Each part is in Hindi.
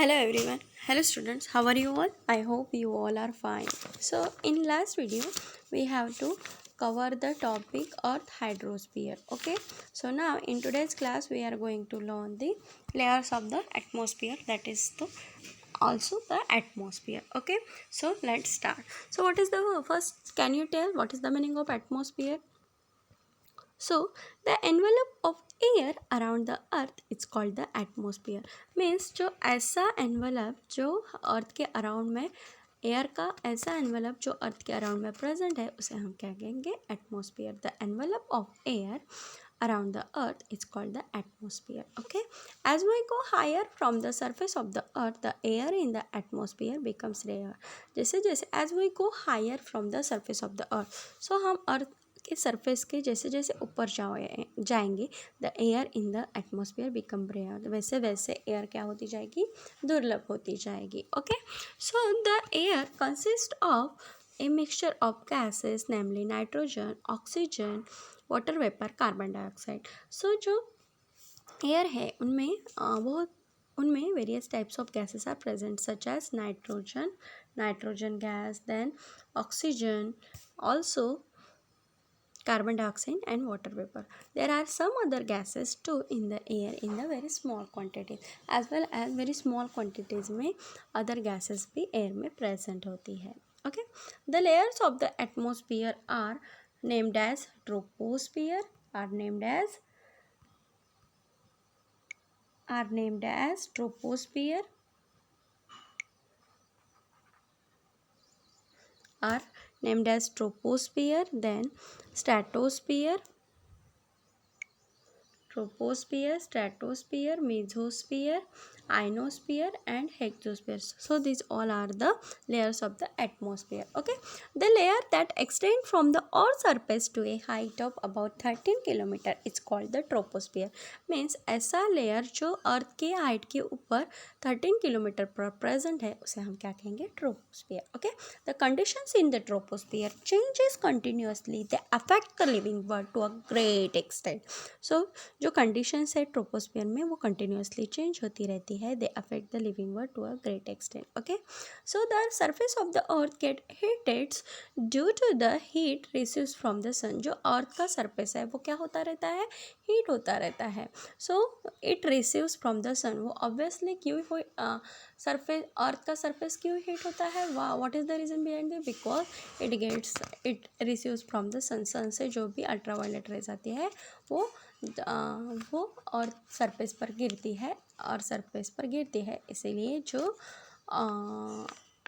Hello everyone. Hello students. How are you all? I hope you all are fine. So in last video we have to cover the topic Earth hydrosphere. Okay. So now in today's class we are going to learn the layers of the atmosphere, that is the also the atmosphere. Okay. So let's start. So what is the first, can you tell what is the meaning of atmosphere? So the envelope of air around the earth it's called the atmosphere. Means जो ऐसा एनवलप जो अर्थ के अराउंड में एयर का ऐसा एनवलप जो अर्थ के अराउंड में प्रेजेंट है उसे हम क्या कहेंगे? Atmosphere. The envelope of air around the earth is called the atmosphere. Okay, as we go higher from the surface of the earth the air in the atmosphere becomes rare. जैसे जैसे as we go higher from the surface of the earth, so हम अर्थ के सरफेस के जैसे जैसे ऊपर जाएंगे the air in the atmosphere become rare, वैसे वैसे एयर क्या होती जाएगी? दुर्लभ होती जाएगी. Okay, so the air consist of a mixture of gases namely nitrogen, oxygen, water vapour, carbon dioxide. So जो एयर है उनमें बहुत उनमें various types of gases are present such as nitrogen gas, then oxygen, also carbon dioxide and water vapor. There are some other gases too in the air in the very small quantities, as well as very small quantities में other gases भी air में present होती है. Okay, the layers of the atmosphere are named as troposphere, are named as troposphere, are named as troposphere, then stratosphere, mesosphere, ionosphere and hexosphere. So these all are the layers of the atmosphere. Okay, the layer that extend from the earth surface to a height of about 13 kilometre it's called the troposphere. Means ऐसा लेयर जो अर्थ के हाइट के ऊपर 13 किलोमीटर पर प्रेजेंट है उसे हम क्या कहेंगे? Troposphere. Okay, the conditions in the troposphere changes continuously, they affect the living world to a great extent. So जो कंडीशंस है ट्रोपोस्फियर में वो कंटिन्यूअसली चेंज होती रहती है. They affect the living world to a great extent. Okay, so the surface of the earth get heated due to the heat receives from the sun. जो अर्थ का सरफेस है वो क्या होता रहता है? हीट होता रहता है. So it receives from the sun. वो ऑब्वियसली क्यों सरफेस, अर्थ का सरफेस क्यों हीट होता है? What is the reason behind this? Because it receives from the sun. Sun से जो भी अल्ट्रावायलेट रेज आती है वो और सरफेस पर गिरती है, इसीलिए जो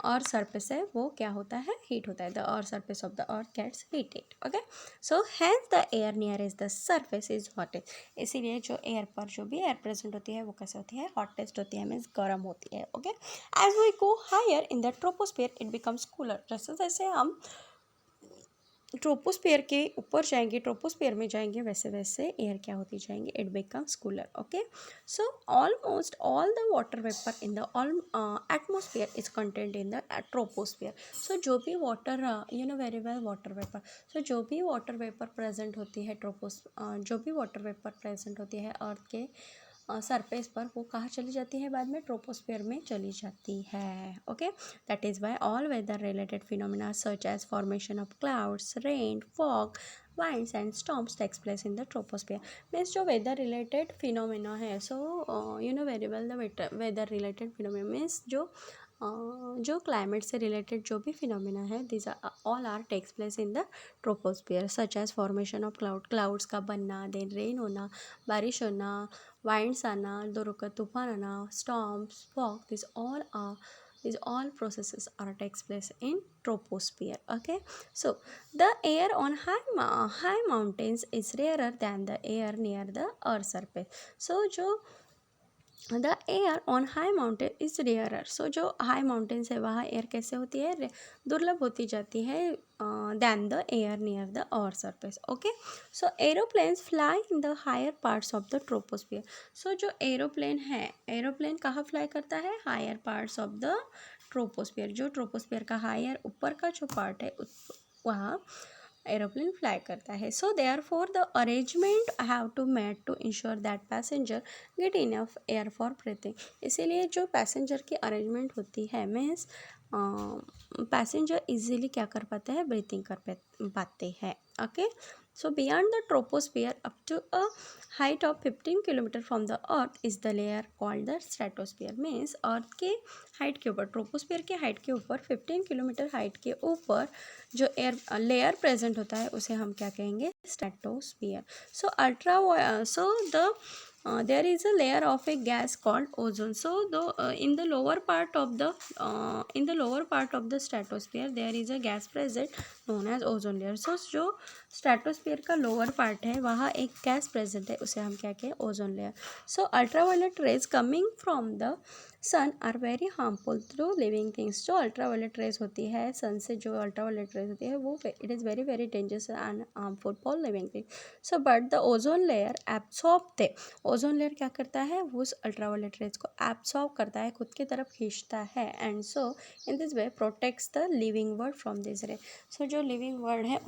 और सरफेस है वो क्या होता है? हीट होता है. द और surface of the earth gets heated. Okay, so hence the air near is the surface is hottest. इसीलिए जो एयर पर जो भी एयर प्रेजेंट होती है वो कैसे होती है? हॉटेस्ट होती है, मीन्स गर्म होती है. Okay, as we go higher in the troposphere it becomes cooler. जैसे जैसे हम ट्रोपोस्फियर के ऊपर जाएंगे, ट्रोपोस्फियर में जाएंगे, वैसे वैसे एयर क्या होती जाएंगे? It becomes cooler. Okay, so almost all the water vapour in the atmosphere is content in the troposphere. So जो भी water very well water vapour. So जो भी वाटर वेपर प्रेजेंट होती है जो भी वाटर वेपर प्रेजेंट होती है अर्थ के सरफेस पर वो कहाँ चली जाती है? बाद में ट्रोपोस्फियर में चली जाती है. Okay, that is why all weather related phenomena such as formation of clouds, rain, fog, winds and storms takes place in the troposphere. Means जो वेदर रिलेटेड फिनोमिना है, so very well the weather related phenomena means जो क्लाइमेट से रिलेटेड जो भी फिनोमिना है this all are takes place in the troposphere such as formation of clouds का बनना, देन रेन होना, बारिश होना, वाइंड्स आना, जोरों का तूफान आना, storms, fog, these all processes are takes place in troposphere. Okay, so the air on high mountains is rarer than the air near the earth surface. So जो the air on high mountain is rarer. So जो हाई माउंटेन्स है वहाँ एयर कैसे होती है? दुर्लभ होती जाती है than the air near the earth surface. Okay, so aeroplanes fly in the higher parts of the troposphere. So जो एरोप्लेन कहाँ फ्लाई करता है? Higher parts of the troposphere. जो ट्रोपोस्फियर का हायर ऊपर का जो पार्ट है वहाँ एरोप्लेन फ्लाई करता है. So therefore the arrangement have to made to ensure that passenger get enough air for breathing. इसीलिए जो पैसेंजर की अरेंजमेंट होती है मीन्स पैसेंजर इजीली क्या कर पाते हैं, ब्रीथिंग कर पाते हैं. Okay. So beyond the troposphere up to a height of 15 kilometre from the earth is the layer called the stratosphere. Means earth के हाइट के ऊपर, ट्रोपोस्फियर के हाइट के ऊपर 15 किलोमीटर हाइट के ऊपर जो एयर लेयर प्रेजेंट होता है उसे हम क्या कहेंगे, stratosphere. So so the there is a layer of a gas called ozone. So in the lower part of the stratosphere there is a gas present known as ozone layer. So जो स्ट्रेटोस्फियर का लोअर पार्ट है वहाँ एक गैस प्रेजेंट है, उसे हम क्या कहें, ozone layer. So ultraviolet rays coming from the sun are very harmful to living things. जो अल्ट्रावायलेट रेज होती है सन से, जो अल्ट्रावायलेट रेज होती है वो it is very very dangerous and harmful for living thing. So but the ozone layer absorb they. Ozone layer क्या करता है, वो उस अल्ट्रावायलेट रेज को एब्सॉर्ब करता है, खुद की तरफ खींचता है, and so in this way protects the living world from this रे. सो जो लिविंग वर्ल्ड है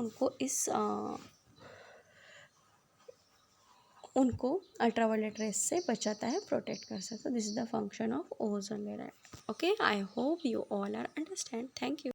उनको अल्ट्रावायलेट रेस से बचाता है, प्रोटेक्ट कर सकता है. This is the function of ozone layer. Okay, I hope you all are understand. Thank you.